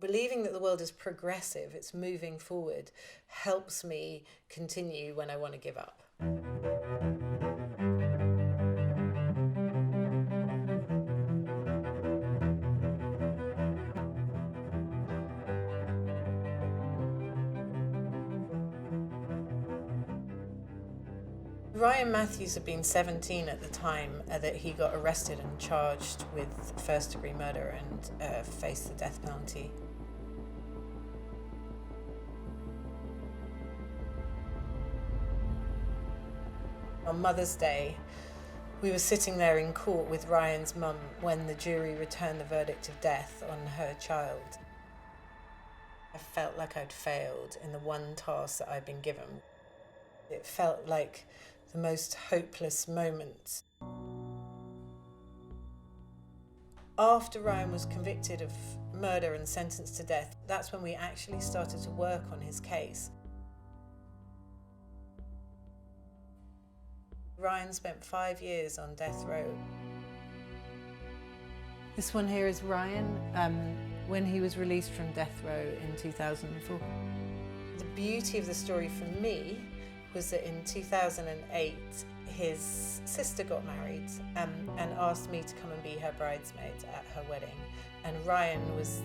Believing that the world is progressive, it's moving forward, helps me continue when I want to give up. Ryan Matthews had been 17 at the time that he got arrested and charged with first-degree murder and faced the death penalty. On Mother's Day, we were sitting there in court with Ryan's mum when the jury returned the verdict of death on her child. I felt like I'd failed in the one task that I'd been given. It felt like the most hopeless moment. After Ryan was convicted of murder and sentenced to death, that's when we actually started to work on his case. Ryan spent 5 years on death row. This one here is Ryan when he was released from death row in 2004. The beauty of the story for me was that in 2008 his sister got married and asked me to come and be her bridesmaid at her wedding, and Ryan was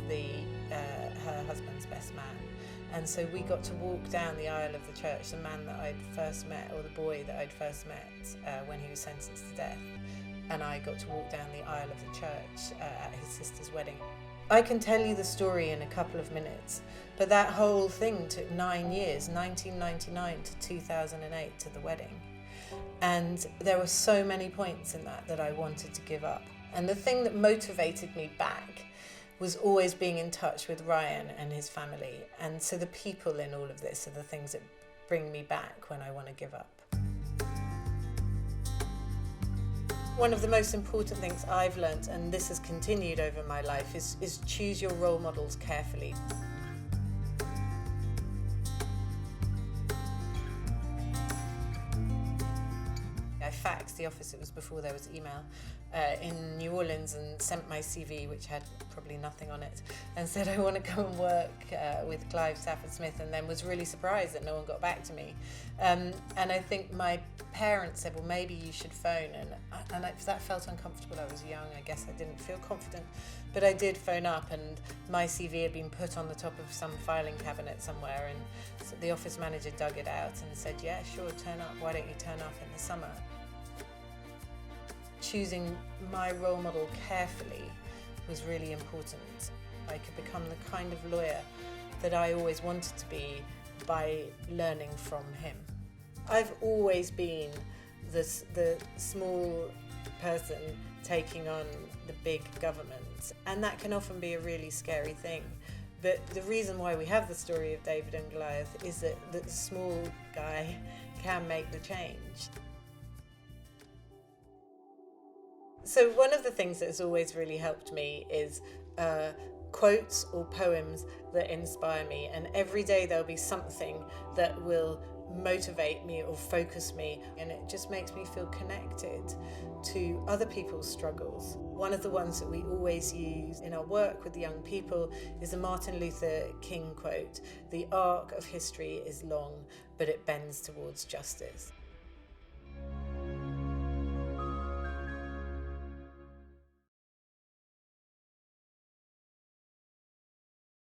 her husband's best man. And so we got to walk down the aisle of the church, the man that I'd first met, or the boy that I'd first met when he was sentenced to death. And I got to walk down the aisle of the church at his sister's wedding. I can tell you the story in a couple of minutes, but that whole thing took 9 years, 1999 to 2008 to the wedding. And there were so many points in that I wanted to give up. And the thing that motivated me back was always being in touch with Ryan and his family. And so the people in all of this are the things that bring me back when I want to give up. One of the most important things I've learnt, and this has continued over my life, is choose your role models carefully. I faxed the office, it was before there was email, in New Orleans, and sent my CV, which had probably nothing on it, and said I want to come and work with Clive Stafford Smith, and then was really surprised that no one got back to me. And I think my parents said, well, maybe you should phone, and that felt uncomfortable. I was young, I guess I didn't feel confident, but I did phone up, and my CV had been put on the top of some filing cabinet somewhere, and so the office manager dug it out and said, yeah, sure, turn up, why don't you turn up in the summer? Choosing my role model carefully was really important. I could become the kind of lawyer that I always wanted to be by learning from him. I've always been the small person taking on the big government, and that can often be a really scary thing. But the reason why we have the story of David and Goliath is that the small guy can make the change. So one of the things that has always really helped me is quotes or poems that inspire me, and every day there'll be something that will motivate me or focus me, and it just makes me feel connected to other people's struggles. One of the ones that we always use in our work with the young people is the Martin Luther King quote, "The arc of history is long, but it bends towards justice."